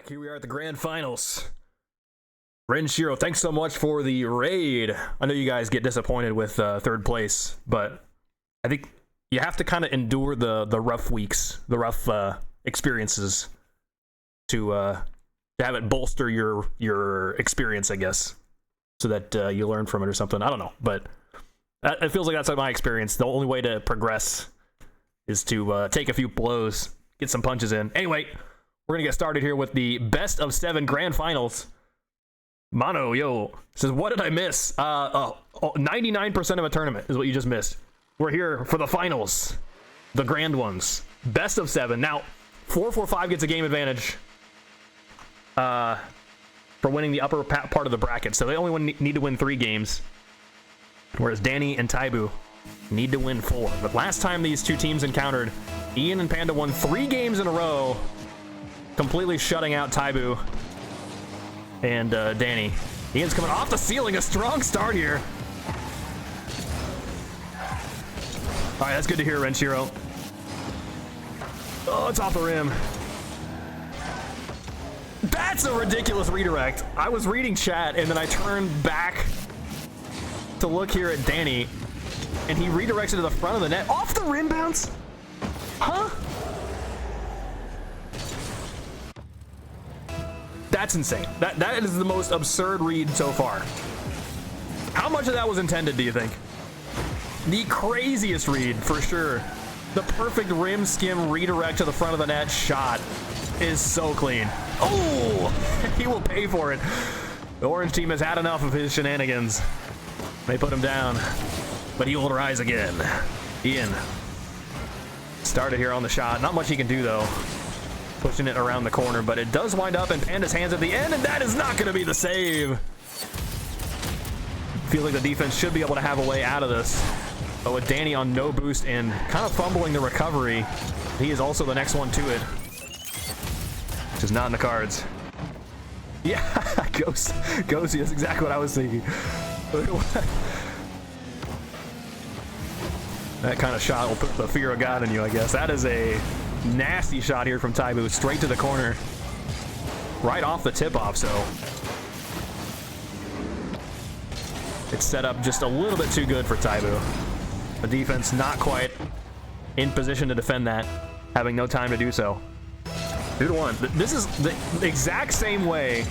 Here we are at the grand finals. Renshiro, thanks so much for the raid. I know you guys get disappointed with third place, but I think you have to kind of endure the rough weeks, the rough experiences to have it bolster your experience, I guess, so that you learn from it or something. I don't know, but it feels like that's like my experience. The only way to progress is to take a few blows, get some punches in. Anyway, we're gonna get started here with the best of 7 grand finals. Mono, yo, says, what did I miss? 99% of a tournament is what you just missed. We're here for the finals, the grand ones. Best of 7. Now, 4-4-5 gets a game advantage for winning the upper part of the bracket. So they only need to win 3 games, whereas Danny and Tybu need to win 4. But last time these two teams encountered, Ian and Panda won 3 games in a row, completely shutting out Tybu and Danny. Ian's coming off the ceiling, a strong start here. All right, that's good to hear, Renshiro. Oh, it's off the rim. That's a ridiculous redirect. I was reading chat, and then I turned back to look here at Danny, and he redirects it to the front of the net. Off the rim bounce? Huh? That's insane. That is the most absurd read so far. How much of that was intended, do you think? The craziest read, for sure. The perfect rim skim redirect to the front of the net shot is so clean. Oh, he will pay for it. The orange team has had enough of his shenanigans. They put him down, but he will rise again. Ian started here on the shot. Not much he can do, though. Pushing it around the corner, but it does wind up in Panda's hands at the end, and that is not going to be the save. Feels like the defense should be able to have a way out of this. But with Danny on no boost and kind of fumbling the recovery, he is also the next one to it. Which is not in the cards. Yeah, Ghost, that's exactly what I was thinking. That kind of shot will put the fear of God in you, I guess. That is a nasty shot here from Tybu, straight to the corner. Right off the tip-off, so it's set up just a little bit too good for Tybu. The defense not quite in position to defend that, having no time to do so. 2-1. This is the exact same way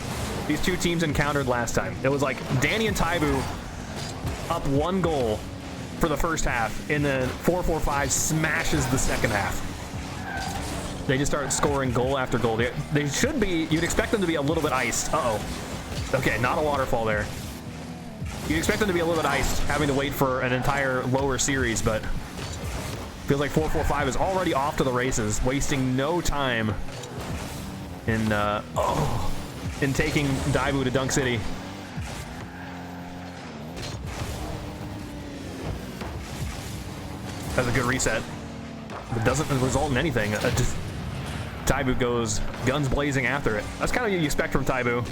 these two teams encountered last time. It was like Danny and Tybu up 1 goal for the first half, and then 4-4-5 smashes the second half. They just start scoring goal after goal. They should be, you'd expect them to be a little bit iced. Uh-oh. Okay, not a waterfall there. You'd expect them to be a little bit iced, having to wait for an entire lower series, but feels like 4-4-5 is already off to the races, wasting no time in taking Daibu to Dunk City. That's a good reset. It doesn't result in anything. Just Tybu goes guns blazing after it. That's kind of what you expect from Tybu.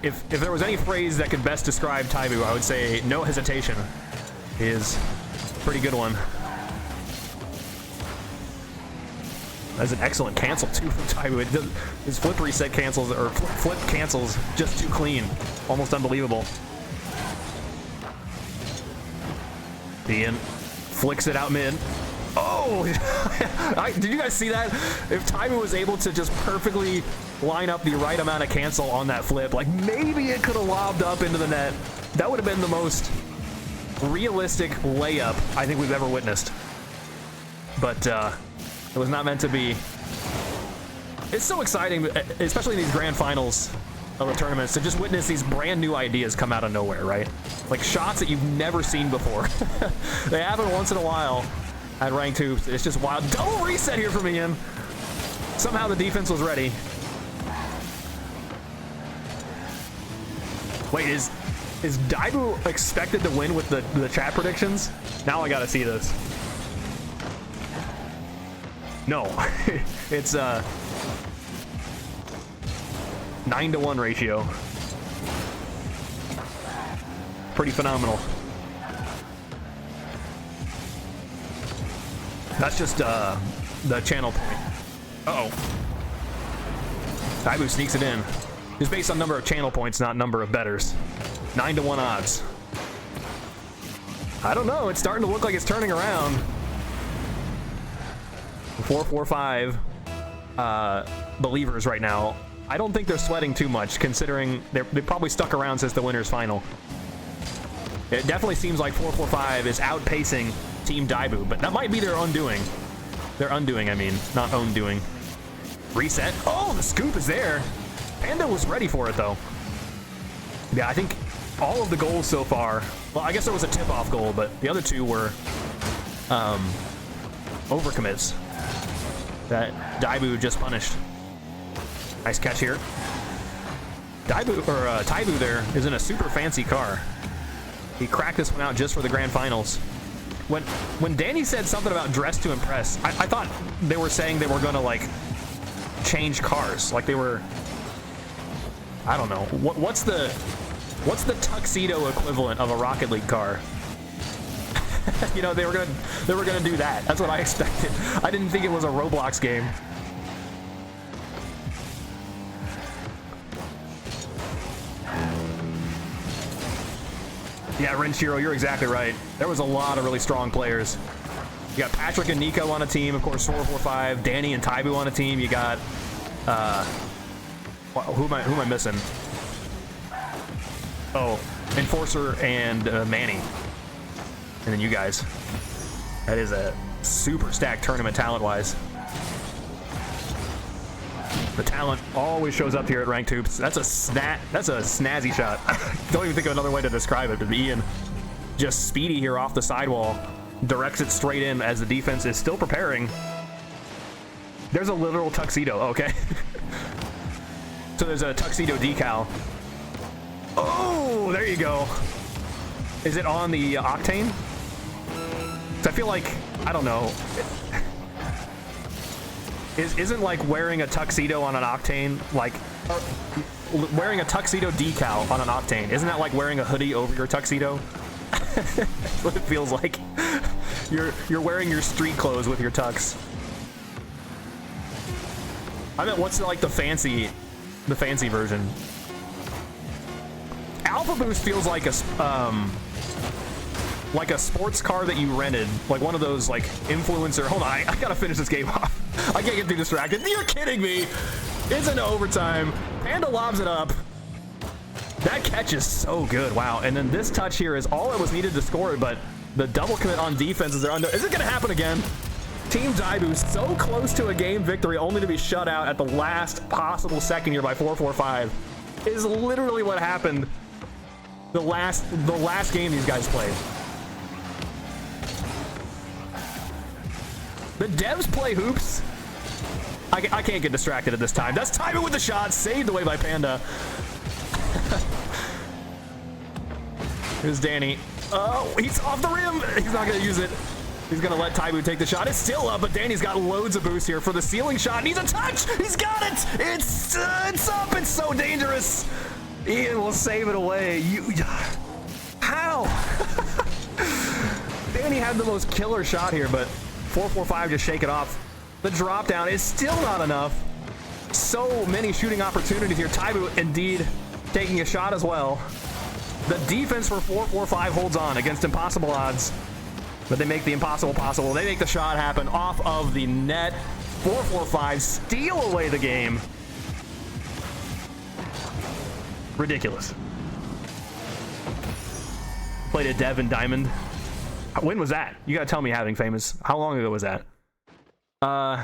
If there was any phrase that could best describe Tybu, I would say no hesitation is a pretty good one. That's an excellent cancel too from Tybu. His flip reset cancels, or flip cancels, just too clean. Almost unbelievable. Ian flicks it out mid. Oh! Did you guys see that? If Tybu was able to just perfectly line up the right amount of cancel on that flip, like maybe it could have lobbed up into the net. That would have been the most realistic layup I think we've ever witnessed. But it was not meant to be. It's so exciting, especially in these grand finals of the tournaments, to just witness these brand new ideas come out of nowhere, right? Like shots that you've never seen before. They happen once in a while at rank 2. It's just wild. Double reset here from Ian. Somehow the defense was ready. Wait, is Daibu expected to win with the chat predictions? Now I gotta see this. No, it's 9-to-1 ratio. Pretty phenomenal. That's just the channel point. Uh-oh. tybu sneaks it in. Just based on number of channel points, not number of bettors. 9-1 odds. I don't know. It's starting to look like it's turning around. 4-4-5 believers right now. I don't think they're sweating too much, considering they probably stuck around since the winner's final. It definitely seems like 4-4-5 is outpacing Team tybu, but that might be their undoing. Their undoing, I mean, not undoing. Reset. Oh, the scoop is there. Panda was ready for it, though. Yeah, I think all of the goals so far... Well, I guess there was a tip-off goal, but the other two were overcommits that tybu just punished. Nice catch here. tybu there is in a super fancy car. He cracked this one out just for the grand finals. When Danny said something about dress to impress, I thought they were saying they were gonna like change cars, like they were. I don't know. What's the tuxedo equivalent of a Rocket League car? You know, they were gonna do that. That's what I expected. I didn't think it was a Roblox game. Yeah, Renshiro, you're exactly right. There was a lot of really strong players. You got Patrick and Nico on a team, of course, 4-4-5. Danny and tybu on a team. You got who am I missing? Oh, Enforcer and Manny. And then you guys. That is a super stacked tournament talent-wise. The talent always shows up here at Ranked Hoops. That's a snazzy shot. Don't even think of another way to describe it. But Ian, just speedy here off the sidewall, directs it straight in as the defense is still preparing. There's a literal tuxedo. Okay. So there's a tuxedo decal. Oh, there you go. Is it on the Octane? So I feel like, I don't know. Isn't like wearing a tuxedo on an Octane, like wearing a tuxedo decal on an Octane, isn't that like wearing a hoodie over your tuxedo? That's what it feels like. You're wearing your street clothes with your tux. I meant, what's like the fancy version? Alpha Boost feels like a sports car that you rented, like one of those like influencer. Hold on, I gotta finish this game off. I can't get too distracted. You're kidding me. It's into overtime. Panda lobs it up. That catch is so good. Wow. And then this touch here is all it was needed to score it, but the double commit on defense is there. Is it gonna happen again? Team tybu so close to a game victory, only to be shut out at the last possible second here by 4-4-5. Is literally what happened the last game these guys played. The devs play hoops. I can't get distracted at this time. That's tybu with the shot, saved away by Panda. Here's Danny. Oh, he's off the rim. He's not gonna use it. He's gonna let tybu take the shot. It's still up, but Danny's got loads of boost here for the ceiling shot. Needs a touch. He's got it. It's up. It's so dangerous. Ian will save it away. How? Danny had the most killer shot here, but 4-4-5 just shake it off. The drop down is still not enough. So many shooting opportunities here. tybu indeed taking a shot as well. The defense for 4-4-5 holds on against impossible odds, but they make the impossible possible. They make the shot happen off of the net. 4-4-5 steal away the game. Ridiculous. Played a Dev and Diamond. When was that? You gotta tell me, Having Famous. How long ago was that? All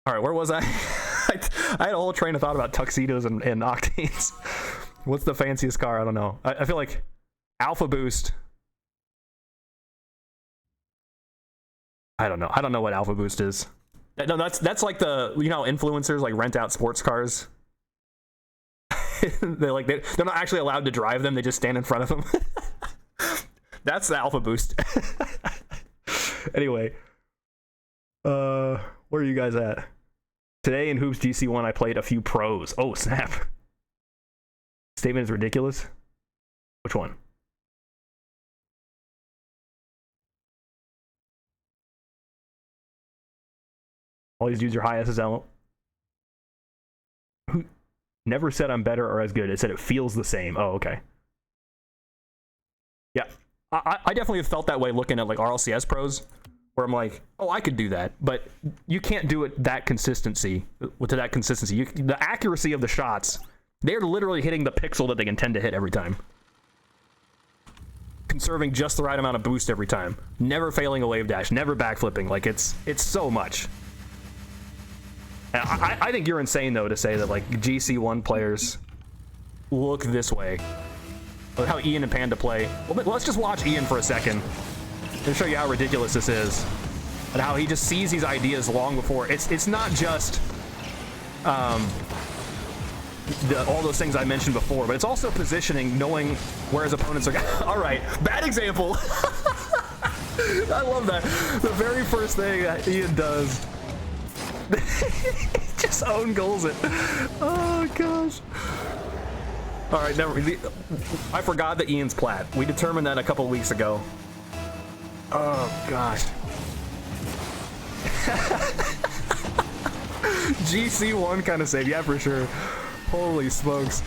right, where was I? I had a whole train of thought about tuxedos and octanes. What's the fanciest car? I don't know. I feel like Alpha Boost. I don't know. I don't know what Alpha Boost is. No, that's like the, you know, influencers like rent out sports cars. they're not actually allowed to drive them. They just stand in front of them. That's the Alpha Boost. Anyway, where are you guys at? Today in Hoops GC1, I played a few pros. Oh, snap. Statement is ridiculous. Which one? All these dudes are high SSL. Never said I'm better or as good. It said it feels the same. Oh, okay. Yeah, I definitely have felt that way looking at like RLCS pros, where I'm like, oh, I could do that, but you can't do it to that consistency. The accuracy of the shots, they're literally hitting the pixel that they intend to hit every time. Conserving just the right amount of boost every time. Never failing a wave dash, never backflipping. Like, it's so much. I think you're insane, though, to say that, like, GC1 players look this way. Look how Ian and Panda play. Well, let's just watch Ian for a second and show you how ridiculous this is. And how he just sees these ideas long before. It's not just all those things I mentioned before, but it's also positioning, knowing where his opponents are going. All right, bad example. I love that. The very first thing that Ian does, just own goals it. Oh gosh. All right, I forgot that Ian's plat. We determined that a couple weeks ago. Oh gosh. GC1 kind of save, yeah, for sure. Holy smokes.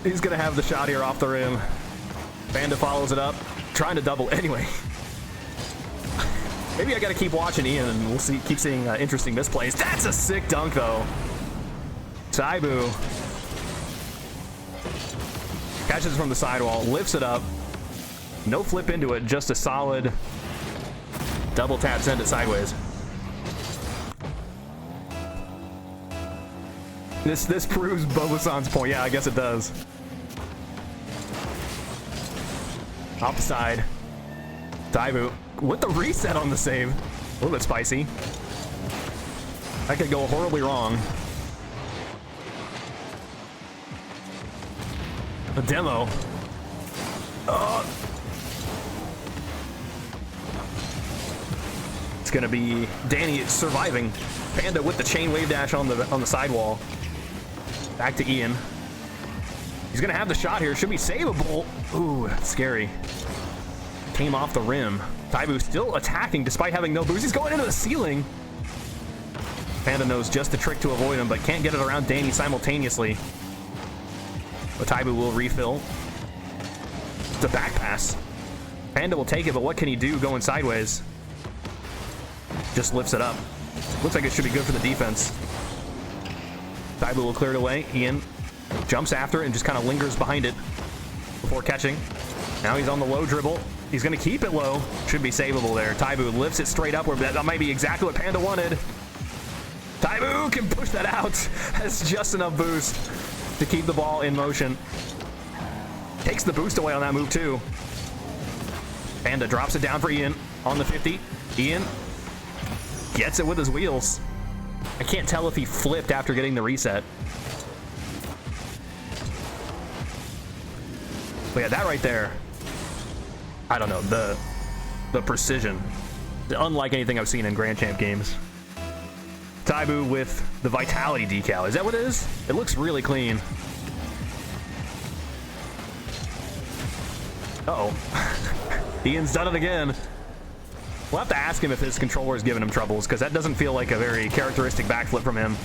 He's gonna have the shot here off the rim. Panda follows it up, trying to double anyway. Maybe I gotta keep watching Ian and we'll see, keep seeing interesting misplays. That's a sick dunk though. tybu catches from the sidewall, lifts it up. No flip into it, just a solid double tap, send it sideways. This proves Bobasan's point. Yeah, I guess it does. Off the side. tybu with the reset on the save. A little bit spicy. That could go horribly wrong. A demo. It's gonna be Danny surviving. Panda with the chain wave dash on the sidewall. Back to Ian. He's gonna have the shot here. Should be savable. Ooh, scary. Came off the rim. tybu still attacking despite having no boost. He's going into the ceiling. Panda knows just the trick to avoid him, but can't get it around Danny simultaneously. But tybu will refill. It's a back pass. Panda will take it, but what can he do going sideways? Just lifts it up. Looks like it should be good for the defense. tybu will clear it away. Ian jumps after it and just kind of lingers behind it before catching. Now he's on the low dribble. He's going to keep it low. Should be savable there. tybu lifts it straight upward. That might be exactly what Panda wanted. tybu can push that out. Has just enough boost to keep the ball in motion. Takes the boost away on that move too. Panda drops it down for Ian on the 50. Ian gets it with his wheels. I can't tell if he flipped after getting the reset. But yeah, that right there, I don't know, the precision, unlike anything I've seen in Grand Champ games. tybu with the vitality decal. Is that what it is? It looks really clean. Uh-oh. Ian's done it again. We'll have to ask him if his controller is giving him troubles, because that doesn't feel like a very characteristic backflip from him.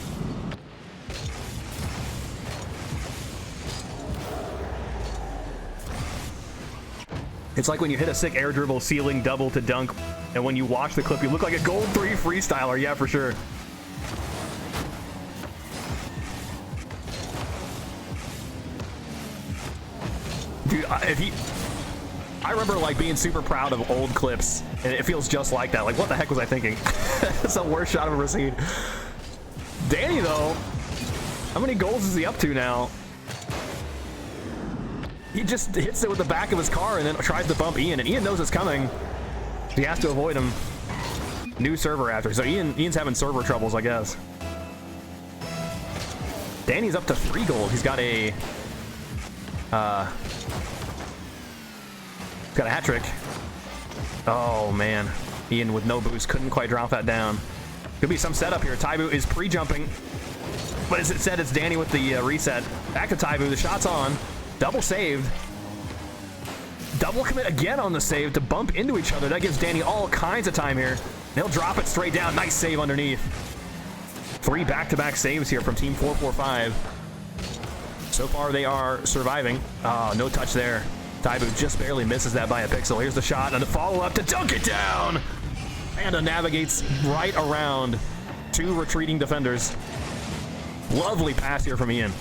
It's like when you hit a sick air dribble, ceiling double to dunk, and when you watch the clip, you look like a Gold 3 freestyler. Yeah, for sure. Dude, I remember like being super proud of old clips, and it feels just like that. Like, what the heck was I thinking? That's the worst shot I've ever seen. Danny, though, how many goals is he up to now? He just hits it with the back of his car and then tries to bump Ian, and Ian knows it's coming. He has to avoid him. New server after, so Ian's having server troubles, I guess. Danny's up to 3 gold. He's got a got a hat trick. Oh man, Ian with no boost couldn't quite drop that down. Could be some setup here. tybu is pre-jumping, but as it said, it's Danny with the reset. Back to tybu. The shot's on. Double saved. Double commit again on the save to bump into each other. That gives Danny all kinds of time here. He'll drop it straight down. Nice save underneath. 3 back-to-back saves here from Team 445. So far, they are surviving. Oh, no touch there. tybu just barely misses that by a pixel. Here's the shot and the follow-up to dunk it down. Panda navigates right around 2 retreating defenders. Lovely pass here from Ian.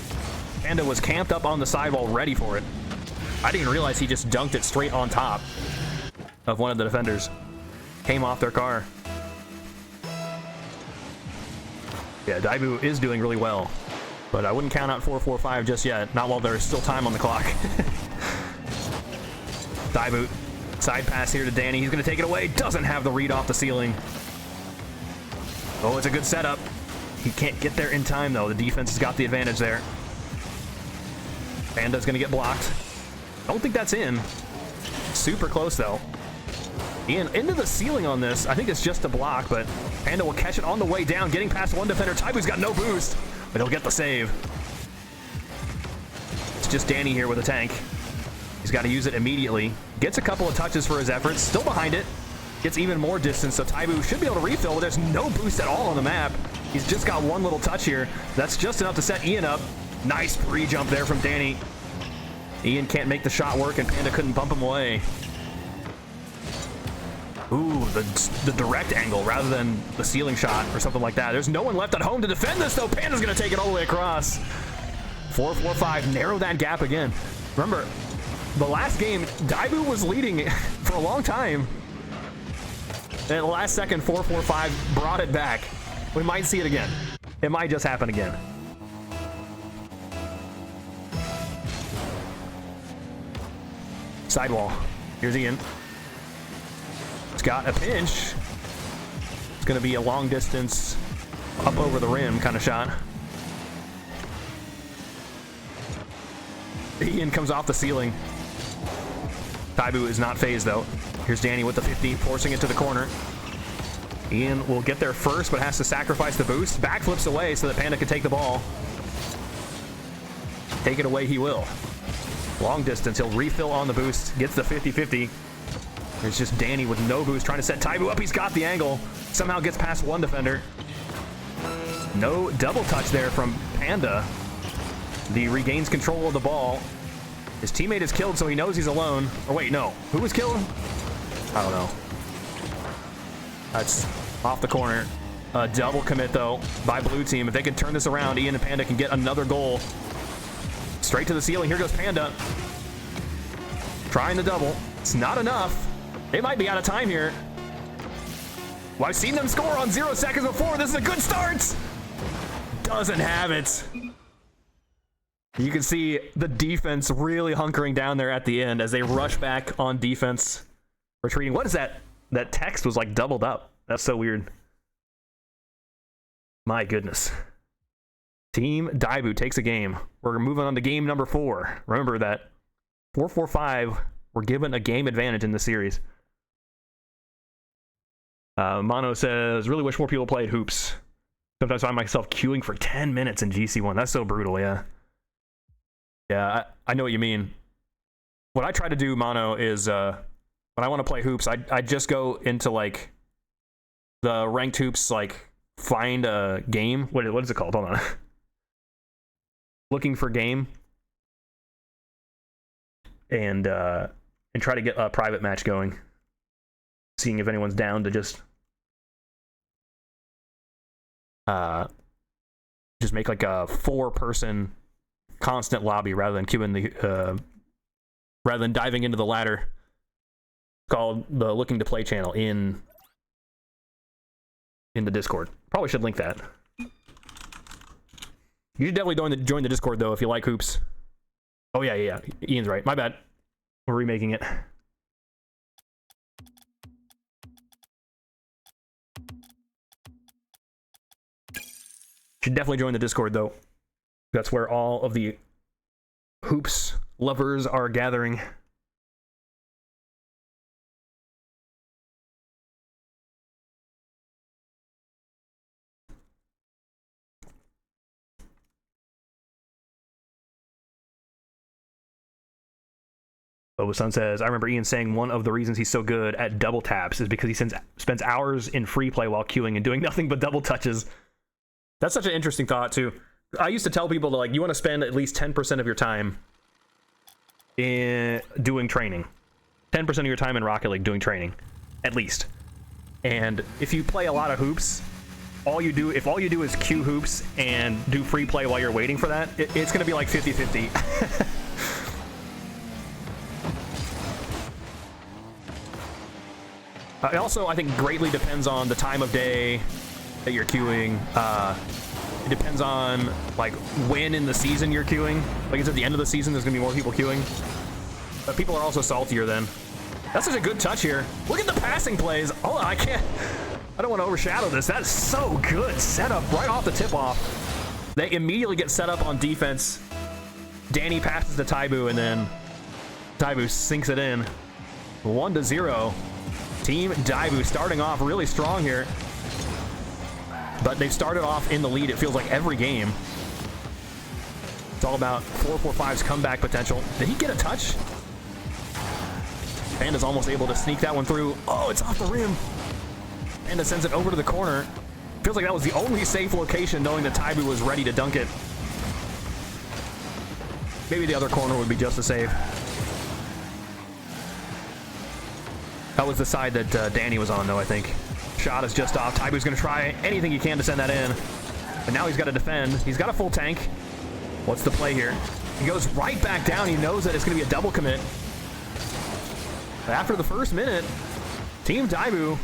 Panda was camped up on the sidewall ready for it. I didn't realize he just dunked it straight on top of one of the defenders. Came off their car. Yeah, tybu is doing really well, but I wouldn't count out 445 just yet. Not while there's still time on the clock. tybu, side pass here to Danny. He's going to take it away. Doesn't have the read off the ceiling. Oh, it's a good setup. He can't get there in time, though. The defense has got the advantage there. Panda's going to get blocked. Don't think that's in. Super close, though. Ian into the ceiling on this. I think it's just a block, but Panda will catch it on the way down, getting past one defender. tybu's got no boost, but he'll get the save. It's just Danny here with a tank. He's got to use it immediately. Gets a couple of touches for his efforts. Still behind it. Gets even more distance, so tybu should be able to refill, but there's no boost at all on the map. He's just got one little touch here. That's just enough to set Ian up. Nice pre-jump there from Danny. Ian can't make the shot work, and Panda couldn't bump him away. Ooh, the direct angle rather than the ceiling shot or something like that. There's no one left at home to defend this, though. Panda's going to take it all the way across. 4-4-5, narrow that gap again. Remember, the last game, tybu was leading for a long time. And at the last second, 4-4-5 brought it back. We might see it again. It might just happen again. Sidewall. Here's Ian. He's got a pinch. It's going to be a long distance, up over the rim kind of shot. Ian comes off the ceiling. tybu is not phased, though. Here's Danny with the 50, forcing it to the corner. Ian will get there first, but has to sacrifice the boost. Backflips away so that Panda can take the ball. Take it away he will. Long distance, he'll refill on the boost, gets the 50-50. There's just Danny with no boost trying to set tybu up. He's got the angle. Somehow gets past one defender. No double touch there from Panda. He regains control of the ball. His teammate is killed, so he knows he's alone. Or wait, no. Who was killed? I don't know. That's off the corner. A double commit, though, by blue team. If they can turn this around, Ian and Panda can get another goal. Straight to the ceiling. Here goes Panda. Trying the double. It's not enough. They might be out of time here. Well, I've seen them score on 0 seconds before. This is a good start. Doesn't have it. You can see the defense really hunkering down there at the end as they rush back on defense. Retreating. What is that? That text was like doubled up. That's so weird. My goodness. Team tybu takes a game. We're moving on to game number 4. Remember that 4-4-5 were given a game advantage in the series. Mono says, really wish more people played hoops. Sometimes I find myself queuing for 10 minutes in GC1. That's so brutal, yeah. Yeah, I know what you mean. What I try to do, Mono, is when I want to play hoops, I just go into like the ranked hoops, like find a game. What is it called? Hold on. Looking for game. And try to get a private match going. Seeing if anyone's down to just make like a 4-person constant lobby rather than queuing the rather than diving into the ladder. It's called the Looking to Play channel in the Discord. Probably should link that. You should definitely join the Discord though if you like hoops. Oh yeah. Ian's right. My bad. We're remaking it. Should definitely join the Discord though. That's where all of the hoops lovers are gathering. Sun says, I remember Ian saying one of the reasons he's so good at double taps is because he spends hours in free play while queuing and doing nothing but double touches. That's such an interesting thought too. I used to tell people to, like, you want to spend at least 10% of your time in doing training. 10% of your time in Rocket League doing training, at least. And if you play a lot of hoops, if all you do is queue hoops and do free play while you're waiting for that, it's gonna be like 50-50. It also, I think, greatly depends on the time of day that you're queuing. It depends on, like, when in the season you're queuing. Like, it's at the end of the season, there's gonna be more people queuing. But people are also saltier then. That's such a good touch here. Look at the passing plays. Hold on, I don't want to overshadow this. That is so good. Set up right off the tip-off. They immediately get set up on defense. Danny passes to tybu, and then tybu sinks it in. 1-0. Team tybu starting off really strong here. But they've started off in the lead, it feels like, every game. It's all about 445's comeback potential. Did he get a touch? Panda's almost able to sneak that one through. Oh, it's off the rim. Panda sends it over to the corner. Feels like that was the only safe location, knowing that tybu was ready to dunk it. Maybe the other corner would be just as safe. That was the side that Danny was on, though, I think. Shot is just off. tybu's going to try anything he can to send that in. And now he's got to defend. He's got a full tank. What's the play here? He goes right back down. He knows that it's going to be a double commit. But after the first minute, Team tybu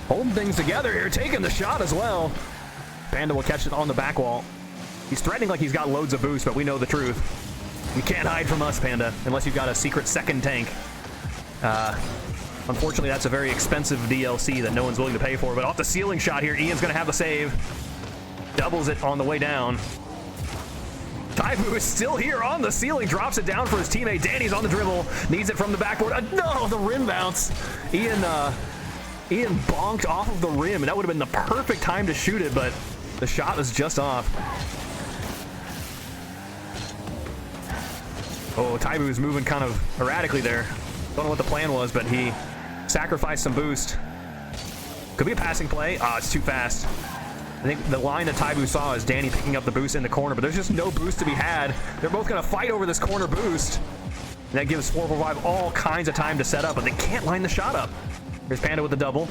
holding things together here, taking the shot as well. Panda will catch it on the back wall. He's threatening like he's got loads of boost, but we know the truth. You can't hide from us, Panda, unless you've got a secret second tank. Unfortunately, that's a very expensive DLC that no one's willing to pay for, but off the ceiling shot here, Ian's going to have the save. Doubles it on the way down. tybu is still here on the ceiling, drops it down for his teammate. Danny's on the dribble, needs it from the backboard. No, the rim bounce. Ian bonked off of the rim, and that would have been the perfect time to shoot it, but the shot was just off. Oh, tybu is moving kind of erratically there. Don't know what the plan was, but he sacrificed some boost. Could be a passing play. Ah, it's too fast. I think the line that tybu saw is Danny picking up the boost in the corner, but there's just no boost to be had. They're both going to fight over this corner boost. And that gives 445 all kinds of time to set up, but they can't line the shot up. Here's Panda with the double.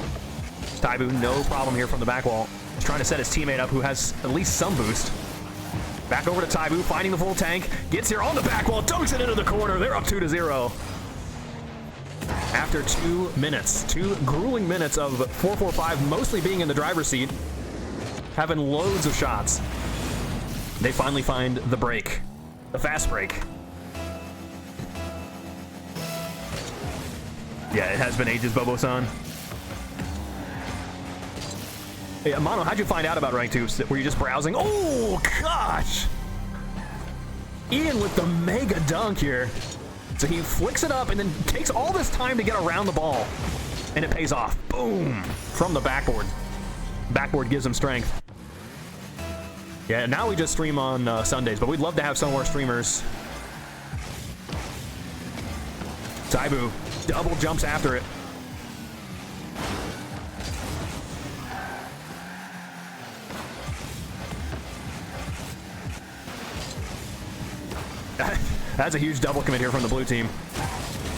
tybu, no problem here from the back wall. He's trying to set his teammate up who has at least some boost. Back over to tybu, finding the full tank. Gets here on the back wall, dunks it into the corner. They're up 2-0. After 2 minutes, 2 grueling minutes of 445 mostly being in the driver's seat, having loads of shots, they finally find the break, the fast break. Yeah, it has been ages, Bobo-san. Hey, Mono, how'd you find out about Rank 2? Were you just browsing? Oh, gosh! Ian with the mega dunk here. So he flicks it up and then takes all this time to get around the ball. And it pays off. Boom! From the backboard. Backboard gives him strength. Yeah, now we just stream on Sundays, but we'd love to have some more streamers. tybu double jumps after it. That's a huge double commit here from the blue team.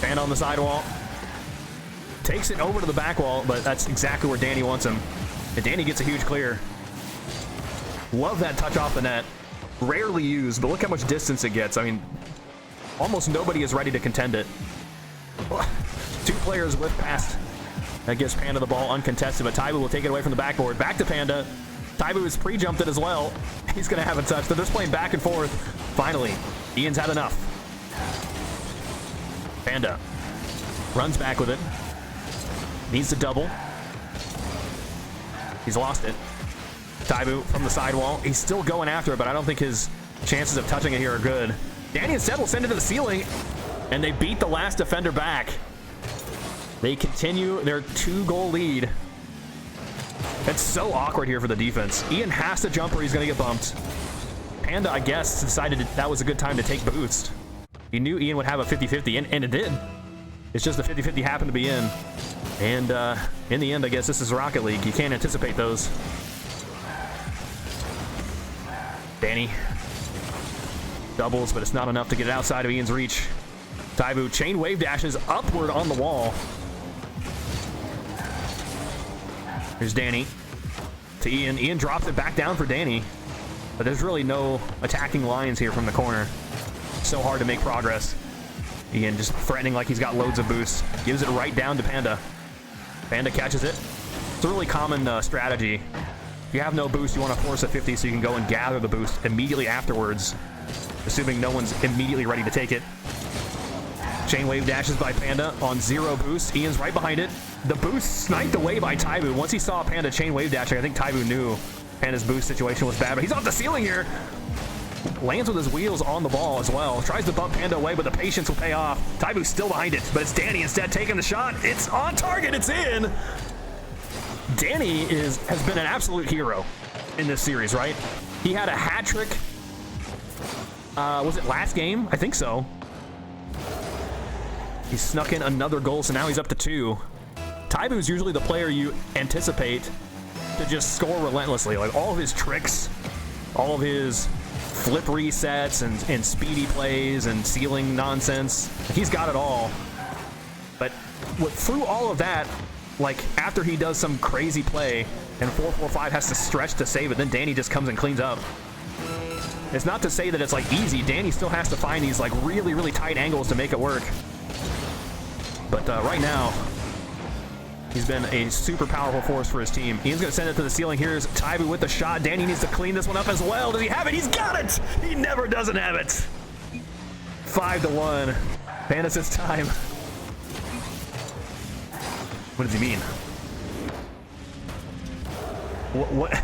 Fan on the sidewall. Takes it over to the back wall, but that's exactly where Danny wants him. And Danny gets a huge clear. Love that touch off the net. Rarely used, but look how much distance it gets. I mean, almost nobody is ready to contend it. 2 players whip past. That gives Panda the ball uncontested, but tybu will take it away from the backboard. Back to Panda. tybu has pre-jumped it as well. He's going to have a touch. They're just playing back and forth. Finally, Ian's had enough. Panda runs back with it. Needs to double. He's lost it. tybu from the sidewall. He's still going after it, but I don't think his chances of touching it here are good. Danny instead will send it to the ceiling, and they beat the last defender back. They continue their 2-goal lead. It's so awkward here for the defense. Ian has to jump or he's going to get bumped. Panda, I guess, decided that was a good time to take boost. He knew Ian would have a 50-50, and it did. It's just the 50-50 happened to be in. And in the end, I guess this is Rocket League. You can't anticipate those. Danny. Doubles, but it's not enough to get it outside of Ian's reach. tybu chain wave dashes upward on the wall. Here's Danny to Ian. Ian drops it back down for Danny, but there's really no attacking lines here from the corner. So hard to make progress. Ian just threatening like he's got loads of boosts. Gives it right down to Panda. Panda catches it. It's a really common strategy. If you have no boost, you want to force a 50 so you can go and gather the boost immediately afterwards, assuming no one's immediately ready to take it. Chain wave dashes by Panda on 0 boost. Ian's right behind it. The boost sniped away by tybu. Once he saw Panda chain wave dashing, I think tybu knew Panda's boost situation was bad, but he's off the ceiling here. Lands with his wheels on the ball as well. Tries to bump Panda away, but the patience will pay off. tybu's still behind it, but it's Danny instead taking the shot. It's on target. It's in. Danny has been an absolute hero in this series, right? He had a hat trick. Was it last game? I think so. He snuck in another goal, so now he's up to 2. tybu's usually the player you anticipate to just score relentlessly. Like, all of his tricks, all of his flip resets and speedy plays and ceiling nonsense, he's got it all. But through all of that, like, after he does some crazy play and 445 has to stretch to save it, then Danny just comes and cleans up. It's not to say that it's, like, easy. Danny still has to find these, like, really, really tight angles to make it work. But right now, he's been a super powerful force for his team. Ian's going to send it to the ceiling. Here's tybu with the shot. Danny needs to clean this one up as well. Does he have it? He's got it! He never doesn't have it. 5-1. Panda says time. What does he mean? What?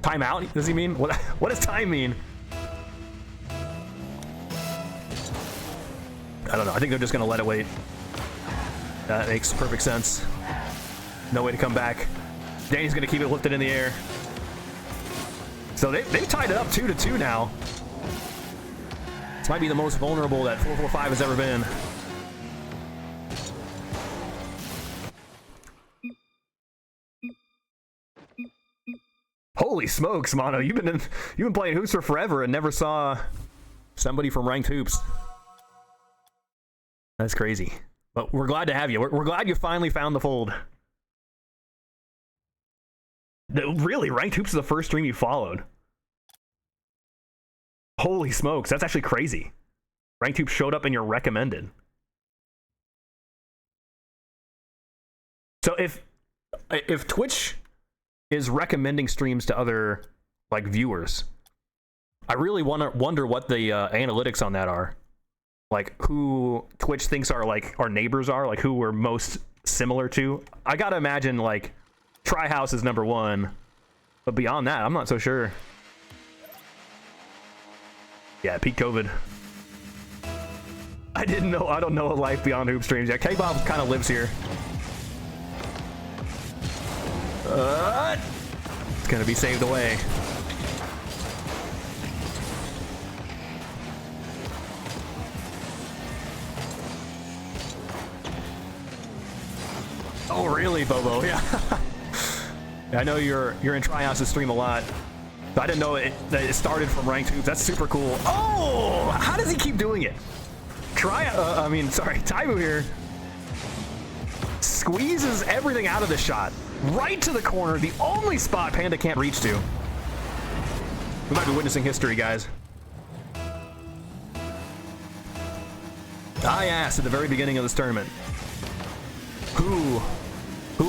Timeout? Does he mean? What does time mean? I don't know. I think they're just going to let it wait. That makes perfect sense. No way to come back. Danny's going to keep it lifted in the air. So they tied it up 2-2 now. This might be the most vulnerable that 445 has ever been. Holy smokes, Mono! You've been playing hoops for forever and never saw somebody from Ranked Hoops. That's crazy. But we're glad to have you. We're glad you finally found the fold. Really, Ranked Hoops is the first stream you followed. Holy smokes, that's actually crazy. Ranked Hoops showed up in your recommended. So if Twitch is recommending streams to other, like, viewers, I really wonder what the analytics on that are. Like, who Twitch thinks our neighbors are, like, who we're most similar to. I gotta imagine, like, Tryhouse is #1, but beyond that, I'm not so sure. Yeah, peak COVID. I don't know a life beyond Hoop streams. Yeah, K-Bob kind of lives here. It's gonna be saved away. Oh, really, Bobo? Yeah. I know you're in Tryhouse's stream a lot. I didn't know that it started from Ranked Hoops. That's super cool. Oh! How does he keep doing it? tybu here squeezes everything out of the shot. Right to the corner, the only spot Panda can't reach to. We might be witnessing history, guys. I asked at the very beginning of this tournament, who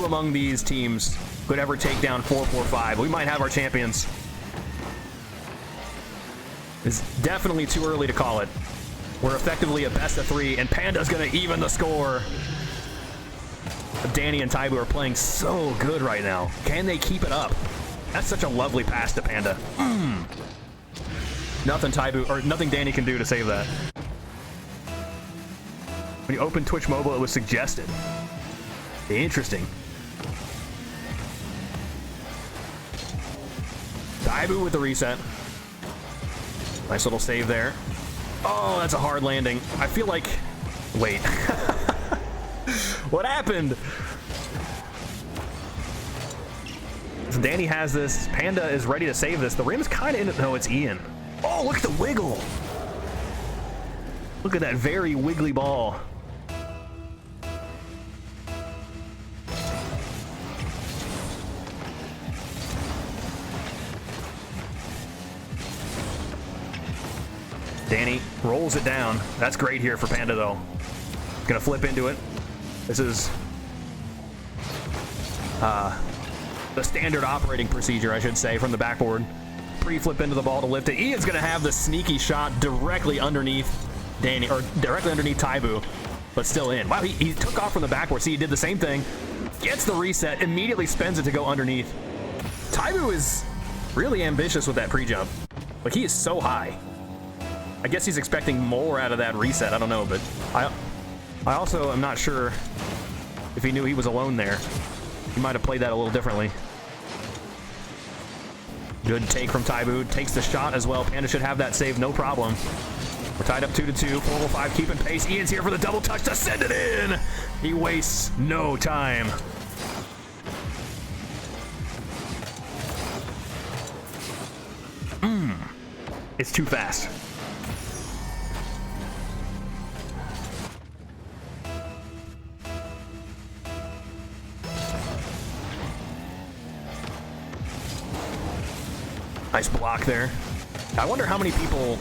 among these teams could ever take down 445? We might have our champions. It's definitely too early to call it. We're effectively a best of 3, and Panda's gonna even the score. Danny and tybu are playing so good right now. Can they keep it up? That's such a lovely pass to Panda. Nothing Danny can do to save that. When you open Twitch Mobile, it was suggested. Interesting. tybu with the reset. Nice little save there. Oh, that's a hard landing. I feel like... Wait. What happened? So Danny has this. Panda is ready to save this. The rim's kind of in it. No, it's Ian. Oh, look at the wiggle. Look at that very wiggly ball. Danny rolls it down. That's great here for Panda, though. Gonna flip into it. This is the standard operating procedure, I should say, from the backboard. Pre-flip into the ball to lift it. Ian's gonna have the sneaky shot directly underneath Danny, or directly underneath tybu, but still in. Wow, he took off from the backboard. See, he did the same thing. Gets the reset, immediately spins it to go underneath. tybu is really ambitious with that pre-jump. Like, he is so high. I guess he's expecting more out of that reset. I don't know, but I also am not sure if he knew he was alone there. He might have played that a little differently. Good take from tybu. Takes the shot as well. Panda should have that save, no problem. We're tied up 2-2. 405 keeping pace. Ian's here for the double touch to send it in. He wastes no time. It's too fast. Nice block there. I wonder how many people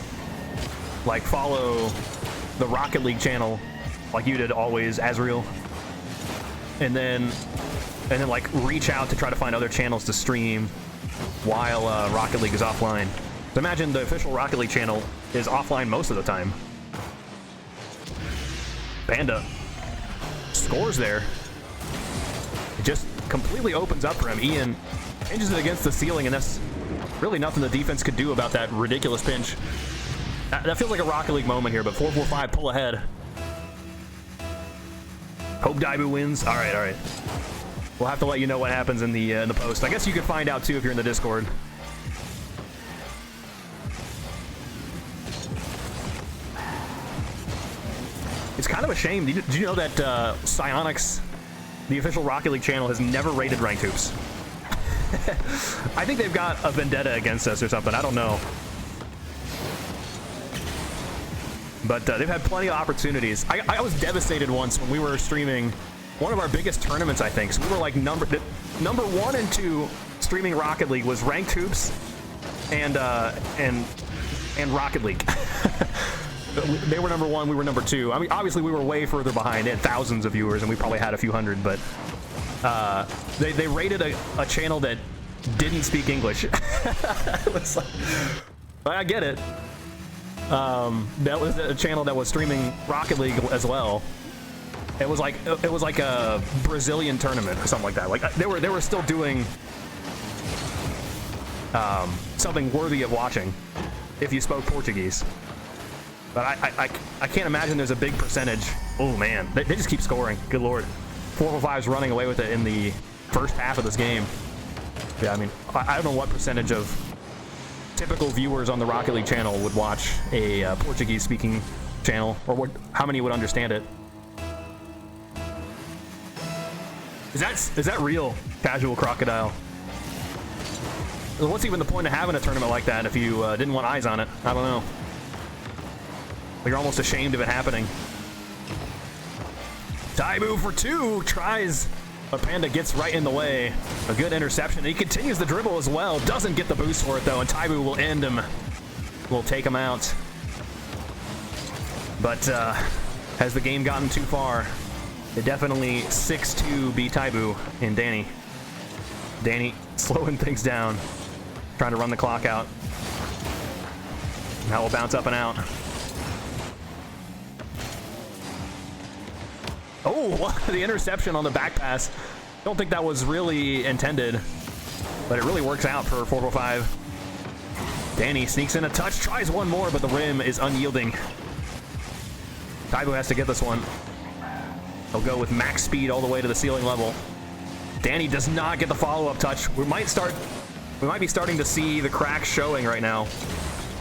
like follow the Rocket League channel like you did always, Azriel, and then like reach out to try to find other channels to stream while Rocket League is offline. So imagine the official Rocket League channel is offline most of the time. Panda scores there. It just completely opens up for him. Ian pinches it against the ceiling, and that's really nothing the defense could do about that ridiculous pinch. That feels like a Rocket League moment here, but 445 pull ahead. Hope tybu wins. All right. We'll have to let you know what happens in the post. I guess you could find out too if you're in the Discord. It's kind of a shame. Did you know that Psyonix, the official Rocket League channel, has never rated ranked hoops? I think they've got a vendetta against us or something. I don't know. But they've had plenty of opportunities. I was devastated once when we were streaming one of our biggest tournaments, I think. So we were like number 1 and 2 streaming Rocket League was ranked hoops and Rocket League. They were number 1, we were number 2. I mean, obviously we were way further behind. They had thousands of viewers, and we probably had a few hundred, but they rated a channel that didn't speak English. It was like, I get it. That was a channel that was streaming Rocket League as well. It was like a Brazilian tournament or something like that. Like they were still doing something worthy of watching if you spoke Portuguese. But I can't imagine there's a big percentage. Oh man, they just keep scoring. Good lord. 405's running away with it in the first half of this game. Yeah, I mean, I don't know what percentage of typical viewers on the Rocket League channel would watch a Portuguese-speaking channel, or how many would understand it. Is that real, Casual Crocodile? What's even the point of having a tournament like that if you didn't want eyes on it? I don't know. Like, you're almost ashamed of it happening. tybu for 2 tries, but Panda gets right in the way. A good interception. He continues the dribble as well. Doesn't get the boost for it though, and tybu will end him. Will take him out. But has the game gotten too far? It definitely 6-2 beat tybu in Danny. Danny slowing things down, trying to run the clock out. That will bounce up and out. Oh, the interception on the back pass. Don't think that was really intended, but it really works out for 405. Danny sneaks in a touch, tries one more, but the rim is unyielding. tybu has to get this one. He'll go with max speed all the way to the ceiling level. Danny does not get the follow-up touch. We might be starting to see the cracks showing right now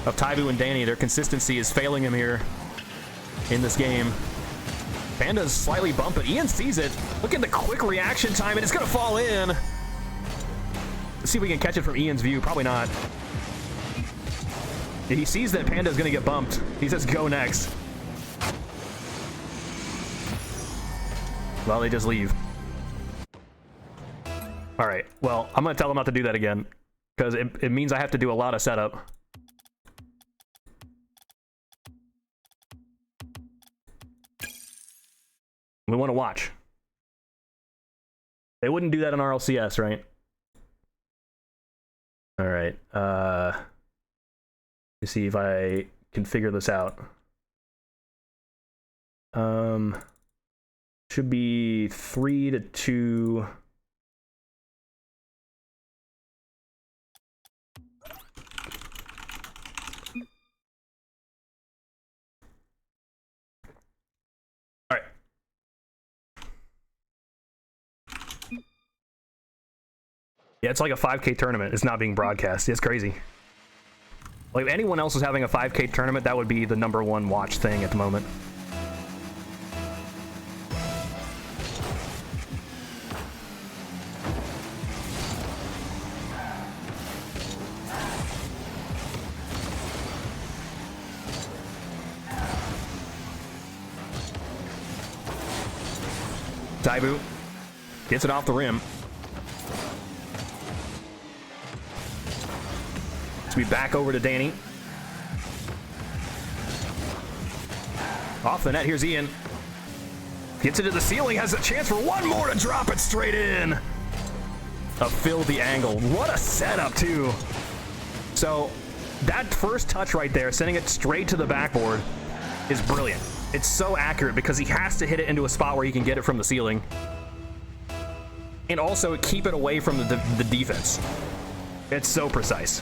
of tybu and Danny. Their consistency is failing him here in this game. Panda's slightly bumped, but Ian sees it. Look at the quick reaction time, and it's gonna fall in. see if we can catch it from Ian's view. Probably not. He sees that Panda's gonna get bumped. He says, go next. Well, they just leave. All right, well, I'm gonna tell them not to do that again, because it means I have to do a lot of setup. We want to watch. They wouldn't do that on RLCS, right? All right. Let me see if I can figure this out. Should be 3-2. All right. Yeah, it's like a 5K tournament. It's not being broadcast. It's crazy. Like, if anyone else was having a 5K tournament, that would be the #1 watch thing at the moment. Tybu gets it off the rim. So we back over to Danny. Off the net, here's Ian. Gets it to the ceiling, has a chance for one more to drop it straight in. A filthy angle. What a setup, too. So, that first touch right there, sending it straight to the backboard, is brilliant. It's so accurate because he has to hit it into a spot where he can get it from the ceiling. And also keep it away from the defense. It's so precise.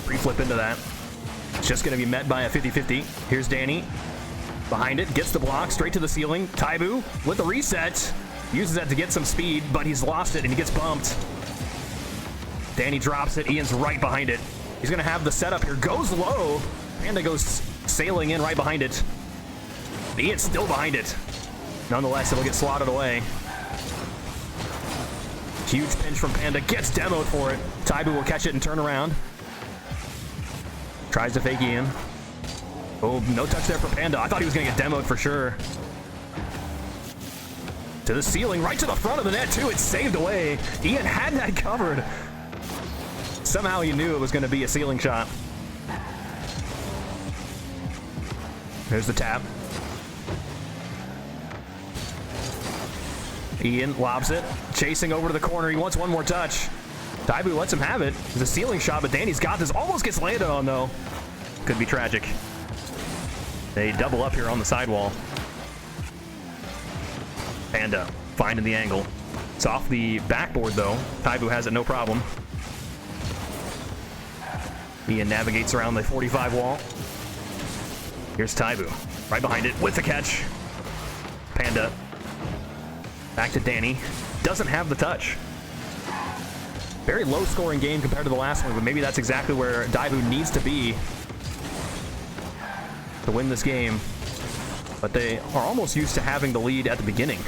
Pre-flip into that. It's just going to be met by a 50-50. Here's Danny. Behind it, gets the block, straight to the ceiling. Tybu with the reset. Uses that to get some speed, but he's lost it and he gets bumped. Danny drops it. Ian's right behind it. He's going to have the setup here. Goes low. Panda goes sailing in right behind it. Ian's still behind it. Nonetheless, it'll get slotted away. Huge pinch from Panda. Gets demoed for it. Tybu will catch it and turn around. Tries to fake Ian. Oh, no touch there for Panda. I thought he was going to get demoed for sure. To the ceiling, right to the front of the net, too. It's saved away. Ian had that covered. Somehow he knew it was going to be a ceiling shot. There's the tap. Ian lobs it. Chasing over to the corner. He wants one more touch. Tybu lets him have it. It's a ceiling shot, but Danny's got this. Almost gets landed on, though. Could be tragic. They double up here on the sidewall. Panda finding the angle. It's off the backboard, though. Tybu has it no problem. Ian navigates around the 45 wall. Here's Tybu. Right behind it with the catch. Panda. Back to Danny. Doesn't have the touch. Very low-scoring game compared to the last one, but maybe that's exactly where Tybu needs to be to win this game. But they are almost used to having the lead at the beginning.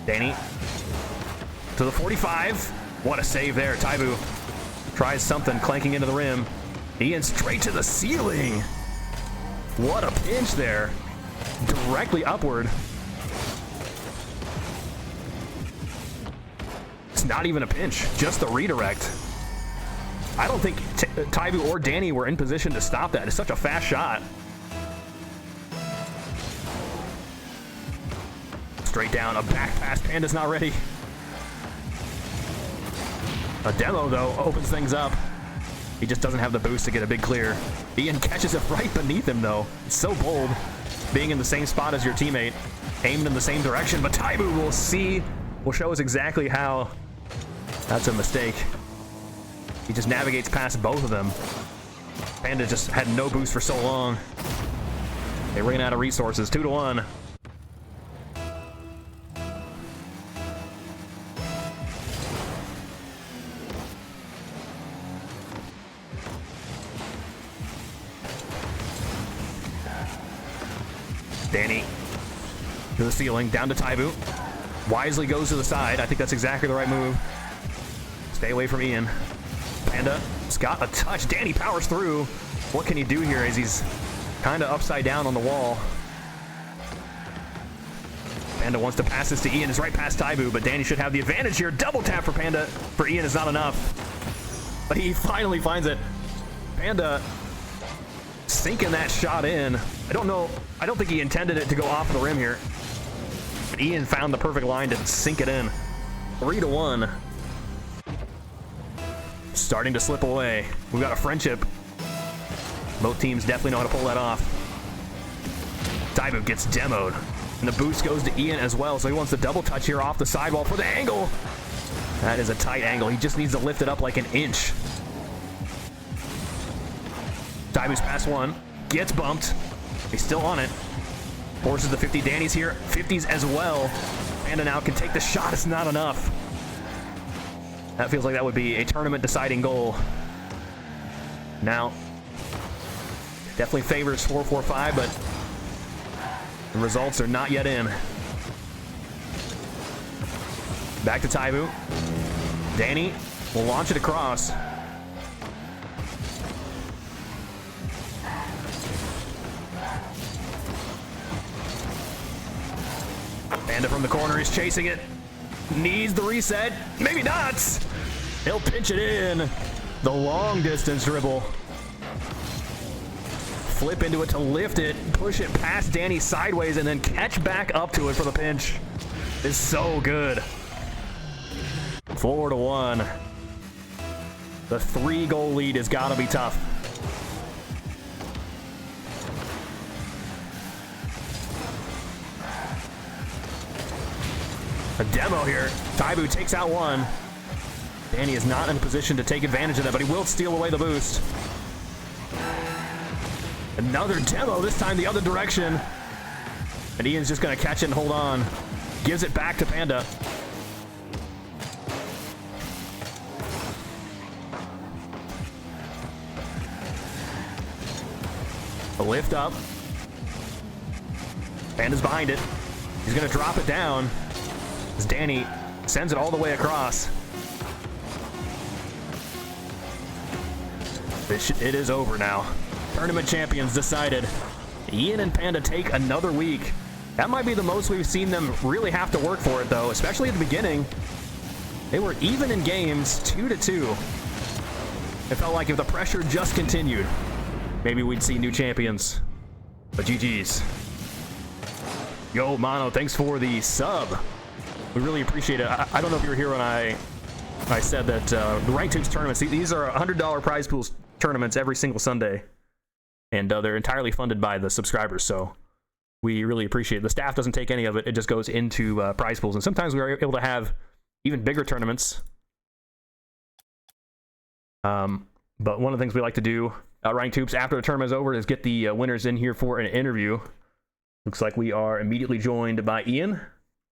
Danny to the 45. What a save there. Tybu tries something, clanking into the rim. Ian straight to the ceiling. What a pinch there. Directly upward. It's not even a pinch, just the redirect. I don't think Tybu or Danny were in position to stop that. It's such a fast shot. Straight down, a back pass. Panda's not ready. A demo, though, opens things up. He just doesn't have the boost to get a big clear. Ian catches it right beneath him, though. It's so bold, being in the same spot as your teammate, aimed in the same direction. But Tybu will show us exactly how that's a mistake. He just navigates past both of them. Panda just had no boost for so long. They ran out of resources. 2-1. Danny to the ceiling, down to tybu. Wisely goes to the side. I think that's exactly the right move. Stay away from Ian. Panda's got a touch. Danny powers through. What can he do here as he's kind of upside down on the wall? Panda wants to pass this to Ian. It's right past tybu, but Danny should have the advantage here. Double tap for Panda. For Ian is not enough. But he finally finds it. Panda sinking that shot in. I don't know. I don't think he intended it to go off the rim here. But Ian found the perfect line to sink it in. 3-1. Starting to slip away. We've got a friendship. Both teams definitely know how to pull that off. tybu gets demoed. And the boost goes to Ian as well, so he wants the double touch here off the sidewall for the angle. That is a tight angle. He just needs to lift it up like an inch. tybu's pass one. Gets bumped. He's still on it. Forces the 50. Danny's here. 50s as well. Panda now can take the shot. It's not enough. That feels like that would be a tournament deciding goal. Now, definitely favors 4-4-5, but the results are not yet in. Back to tybu. Danny will launch it across. Panda from the corner is chasing it. Needs the reset. Maybe not. He'll pinch it in. The long distance dribble. Flip into it to lift it. Push it past Danny sideways and then catch back up to it for the pinch. It's so good. 4-1. The 3-goal lead has got to be tough. A demo here. tybu takes out one. Danny is not in a position to take advantage of that, but he will steal away the boost. Another demo, this time the other direction. And Ian's just going to catch it and hold on. Gives it back to Panda. A lift up. Panda's behind it. He's going to drop it down as Danny sends it all the way across. It is over now. Tournament champions decided. Ian and Panda take another week. That might be the most we've seen them really have to work for it, though, especially at the beginning. They were even in games, 2-2. It felt like if the pressure just continued, maybe we'd see new champions. But GG's. Yo, Mono, thanks for the sub. We really appreciate it. I don't know if you were here when I said that the Ranked Hoops tournaments, these are $100 prize pools tournaments every single Sunday. And they're entirely funded by the subscribers, so we really appreciate it. The staff doesn't take any of it. It just goes into prize pools. And sometimes we are able to have even bigger tournaments. But one of the things we like to do at Ranked Hoops after the tournament is over is get the winners in here for an interview. Looks like we are immediately joined by Ian. I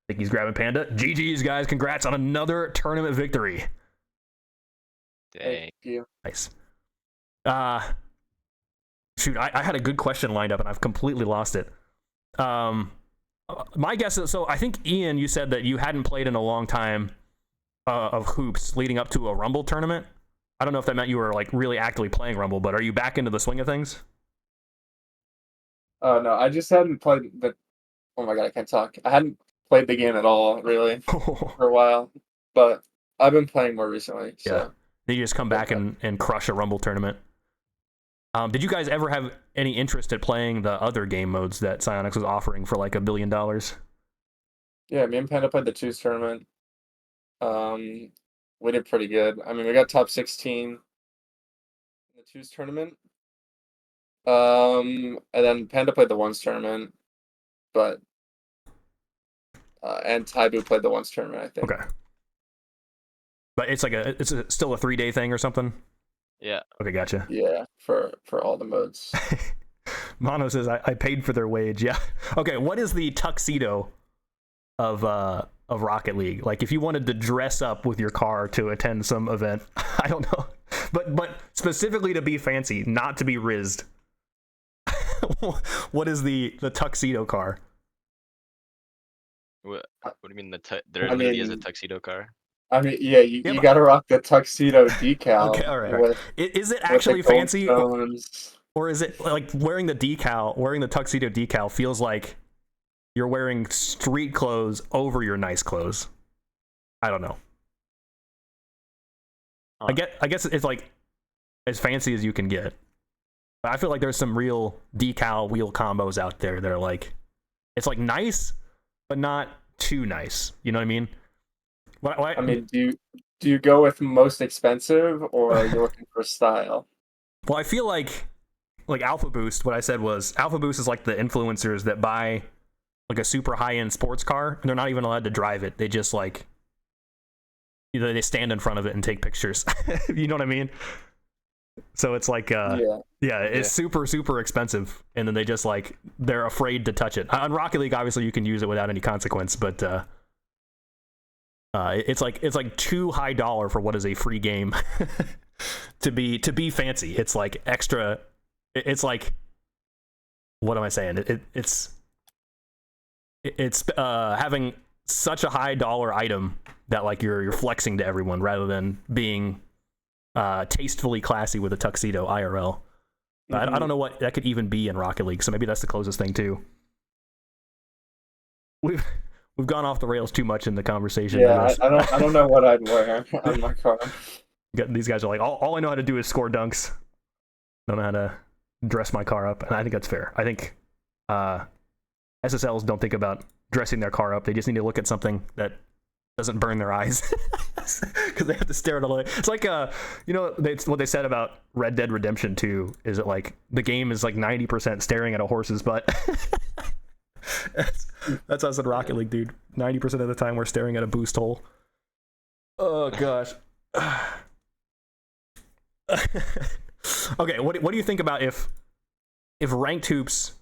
think he's grabbing Panda. GG's, guys. Congrats on another tournament victory. Thank you. Nice. Shoot, I had a good question lined up and I've completely lost it. My guess is, so I think, Ian, you said that you hadn't played in a long time of hoops leading up to a Rumble tournament. I don't know if that meant you were like really actively playing Rumble, but are you back into the swing of things? Oh, no, I just hadn't played the... Oh my god, I can't talk. I hadn't played the game at all, really, for a while. But I've been playing more recently, so... Yeah. Then you just come back and crush a Rumble tournament. Did you guys ever have any interest at playing the other game modes that Psyonix was offering for like $1 billion? Yeah, me and Panda played the Twos tournament. We did pretty good. I mean, we got top 16 in the Twos tournament. And then Panda played the Ones tournament, but and tybu played the Ones tournament, I think. Okay. But it's like still a 3-day thing or something? Yeah. Okay, gotcha. Yeah, for all the modes. Mono says, I paid for their wage. Yeah. Okay, what is the tuxedo of Rocket League? Like, if you wanted to dress up with your car to attend some event, I don't know. But specifically to be fancy, not to be rizzed. what is the tuxedo car? What do you mean there I literally is a mean, tuxedo car? yeah, you, Yeah, you but gotta rock the tuxedo okay, decal all right. Is it with the actually gold fancy, stones. or is it like wearing the tuxedo decal feels like you're wearing street clothes over your nice clothes? I don't know. Huh. I guess it's like as fancy as you can get. But I feel like there's some real decal wheel combos out there that are like, it's like nice, but not too nice. You know what I mean? I mean, do you go with most expensive, or are you looking for style? Well, I feel like Alpha Boost. What I said was Alpha Boost is like the influencers that buy like a super high end sports car, and they're not even allowed to drive it. They just like either they stand in front of it and take pictures. You know what I mean? So it's like it's super expensive, and then they just like they're afraid to touch it. On Rocket League, obviously you can use it without any consequence, but it's like too high dollar for what is a free game to be fancy. It's like extra. It's like, what am I saying? It's having such a high dollar item that like you're flexing to everyone rather than being tastefully classy with a tuxedo IRL. I don't know what that could even be in Rocket League, so maybe that's the closest thing too. We've gone off the rails too much in the conversation. Yeah, I don't know what I'd wear on my car. These guys are like, all I know how to do is score dunks. Don't know how to dress my car up, and I think that's fair. I think SSLs don't think about dressing their car up. They just need to look at something that doesn't burn their eyes because they have to stare at all. It's like what they said about Red Dead Redemption 2 is that like the game is like 90% staring at a horse's butt. That's us in Rocket League, dude. 90% of the time we're staring at a boost hole. Oh gosh. Okay, what do you think about if ranked hoops?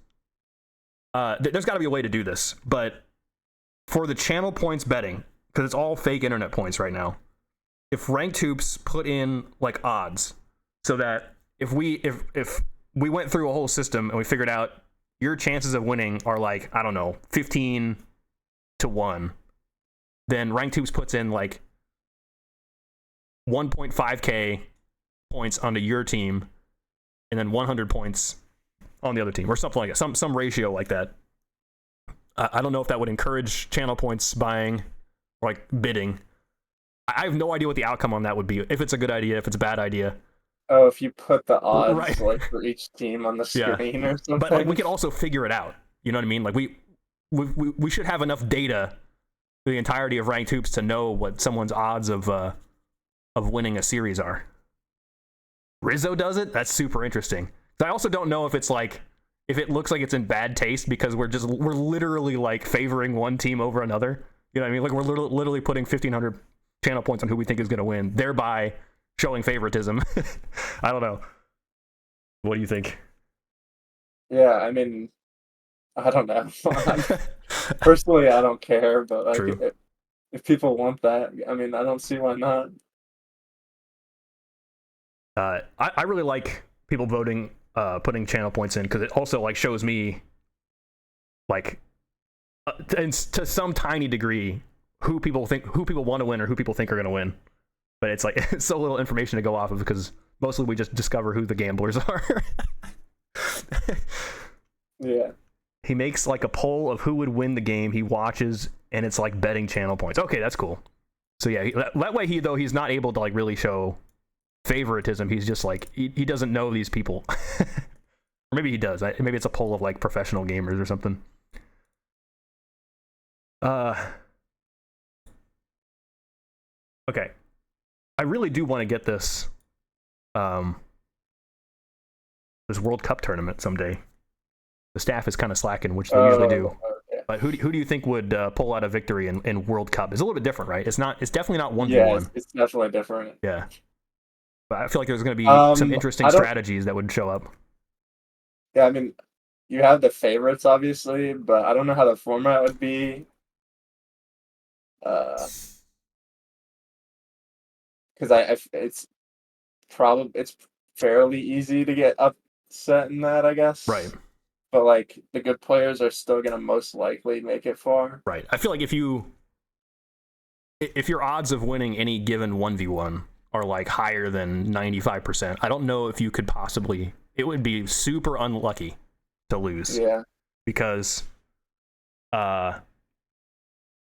There's got to be a way to do this, but for the channel points betting, because it's all fake internet points right now. If ranked hoops put in like odds, so that if we went through a whole system and we figured out your chances of winning are like, I don't know, 15 to 1, then ranked hoops puts in like 1.5k points onto your team and then 100 points on the other team or something like that, some ratio like that. I don't know if that would encourage channel points buying or like bidding. I have no idea what the outcome on that would be, if it's a good idea, if it's a bad idea. Oh, if you put the odds Right. like for each team on the screen or something. But like we could also figure it out. You know what I mean? Like we should have enough data for the entirety of ranked hoops to know what someone's odds of winning a series are. Rizzo does it? That's super interesting. I also don't know if it's like if it looks like it's in bad taste because we're literally like favoring one team over another. You know what I mean? Like we're literally putting 1,500 channel points on who we think is going to win, thereby showing favoritism. I don't know. What do you think? Yeah, I mean, I don't know. Personally, I don't care, but like if people want that, I mean, I don't see why not. I really like people voting, putting channel points in because it also like shows me, like, and to some tiny degree, who people want to win or who people think are going to win. But it's like it's so little information to go off of because mostly we just discover who the gamblers are. Yeah. He makes like a poll of who would win the game he watches, and it's like betting channel points. Okay, that's cool. So yeah, that way he's not able to like really show favoritism. He's just like he doesn't know these people. Or maybe he does. Maybe it's a poll of like professional gamers or something. Okay. I really do want to get this this World Cup tournament someday. The staff is kind of slacking, which they usually do. Okay. But who do you think would pull out a victory in World Cup? It's a little bit different, right? It's definitely not 1v1. Yeah, it's definitely different. Yeah. But I feel like there's going to be some interesting strategies that would show up. Yeah, I mean, you have the favorites obviously, but I don't know how the format would be. Because it's fairly easy to get upset in that, I guess. Right. but like the good players are still gonna most likely make it far. Right. I feel like if your odds of winning any given 1v1 are like higher than 95%, I don't know if you could possibly. It would be super unlucky to lose. Yeah. Because, or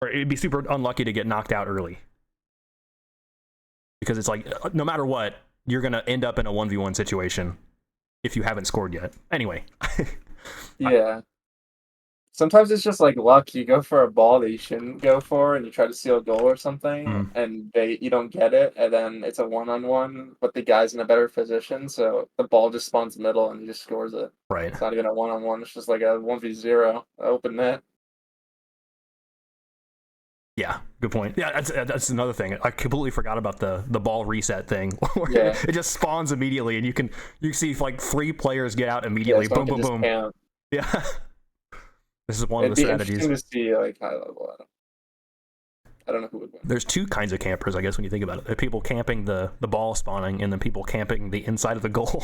it'd be super unlucky to get knocked out early. Because it's like, no matter what, you're gonna end up in a 1v1 situation if you haven't scored yet. Anyway. Yeah. Sometimes it's just like luck. You go for a ball that you shouldn't go for, and you try to steal a goal or something, and you don't get it, and then it's a 1-on-1, but the guy's in a better position, so the ball just spawns middle, and he just scores it. Right. It's not even a 1-on-1. It's just like a 1v0 open net. Yeah, good point. Yeah, that's another thing. I completely forgot about the ball reset thing. Yeah. It just spawns immediately, and you see like 3 players get out immediately. Yeah, Boom, boom, boom. Camp. Yeah. This is one It'd of the be strategies. interesting to see like high level. I don't know who would win. There's 2 kinds of campers, I guess, when you think about it. There are people camping the ball spawning, and then people camping the inside of the goal.